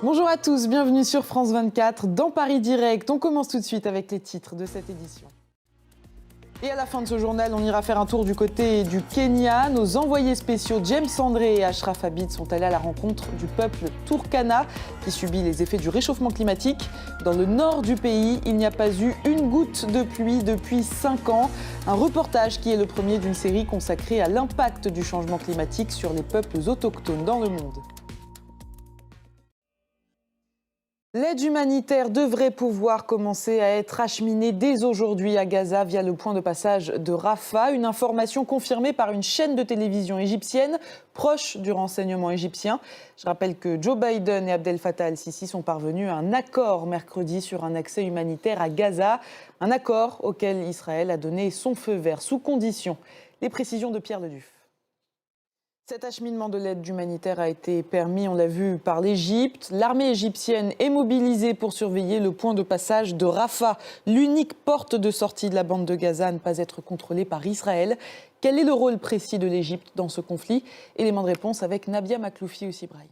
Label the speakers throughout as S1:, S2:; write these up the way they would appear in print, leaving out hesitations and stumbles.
S1: Bonjour à tous, bienvenue sur France 24 dans Paris Direct. On commence tout de suite avec les titres de cette édition. Et à la fin de ce journal, on ira faire un tour du côté du Kenya. Nos envoyés spéciaux James André et Ashraf Habib sont allés à la rencontre du peuple Turkana qui subit les effets du réchauffement climatique. Dans le nord du pays, il n'y a pas eu une goutte de pluie depuis 5 ans. Un reportage qui est le premier d'une série consacrée à l'impact du changement climatique sur les peuples autochtones dans le monde. L'aide humanitaire devrait pouvoir commencer à être acheminée dès aujourd'hui à Gaza via le point de passage de Rafah. Une information confirmée par une chaîne de télévision égyptienne proche du renseignement égyptien. Je rappelle que Joe Biden et Abdel Fattah al-Sisi sont parvenus à un accord mercredi sur un accès humanitaire à Gaza. Un accord auquel Israël a donné son feu vert sous condition. Les précisions de Pierre Leduf. Cet acheminement de l'aide humanitaire a été permis, on l'a vu, par l'Égypte. L'armée égyptienne est mobilisée pour surveiller le point de passage de Rafah, l'unique porte de sortie de la bande de Gaza à ne pas être contrôlée par Israël. Quel est le rôle précis de l'Égypte dans ce conflit? Élément de réponse avec Nabia Makloufi Ibrahim.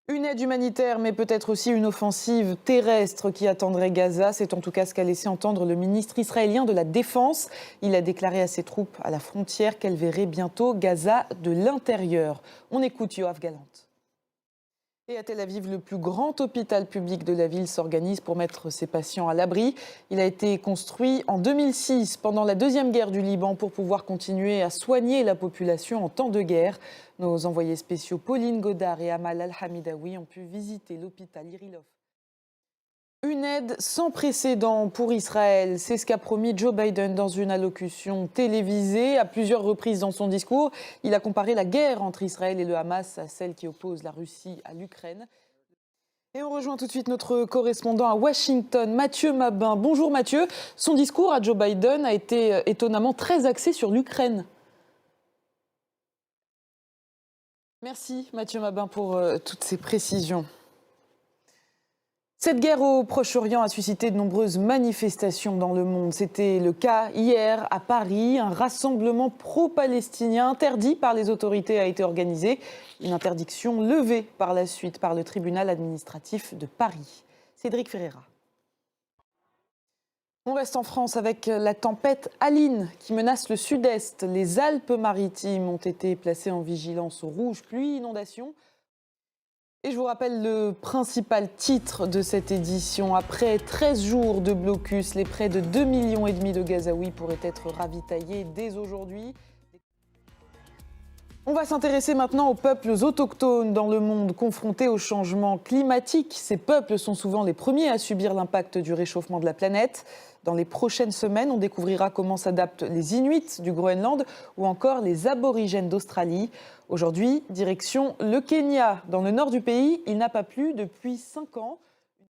S1: Une aide humanitaire, mais peut-être aussi une offensive terrestre qui attendrait Gaza. C'est en tout cas ce qu'a laissé entendre le ministre israélien de la Défense. Il a déclaré à ses troupes à la frontière qu'elle verrait bientôt Gaza de l'intérieur. On écoute Yoav Gallant. Et à Tel Aviv, le plus grand hôpital public de la ville s'organise pour mettre ses patients à l'abri. Il a été construit en 2006, pendant la deuxième guerre du Liban, pour pouvoir continuer à soigner la population en temps de guerre. Nos envoyés spéciaux Pauline Godard et Amal Al-Hamidawi ont pu visiter l'hôpital Irilov. Une aide sans précédent pour Israël, c'est ce qu'a promis Joe Biden dans une allocution télévisée. À plusieurs reprises dans son discours, il a comparé la guerre entre Israël et le Hamas à celle qui oppose la Russie à l'Ukraine. Et on rejoint tout de suite notre correspondant à Washington, Mathieu Mabin. Bonjour Mathieu. Son discours à Joe Biden a été étonnamment très axé sur l'Ukraine. Merci Mathieu Mabin pour toutes ces précisions. Cette guerre au Proche-Orient a suscité de nombreuses manifestations dans le monde. C'était le cas hier à Paris. Un rassemblement pro-palestinien interdit par les autorités a été organisé. Une interdiction levée par la suite par le tribunal administratif de Paris. Cédric Ferreira. On reste en France avec la tempête Aline qui menace le sud-est. Les Alpes-Maritimes ont été placées en vigilance rouge, pluie, inondation. Et je vous rappelle le principal titre de cette édition. Après 13 jours de blocus, les près de 2,5 millions de Gazaouis pourraient être ravitaillés dès aujourd'hui. On va s'intéresser maintenant aux peuples autochtones dans le monde confrontés au changement climatique. Ces peuples sont souvent les premiers à subir l'impact du réchauffement de la planète. Dans les prochaines semaines, on découvrira comment s'adaptent les Inuits du Groenland ou encore les aborigènes d'Australie. Aujourd'hui, direction le Kenya. Dans le nord du pays, il n'a pas plu depuis 5 ans.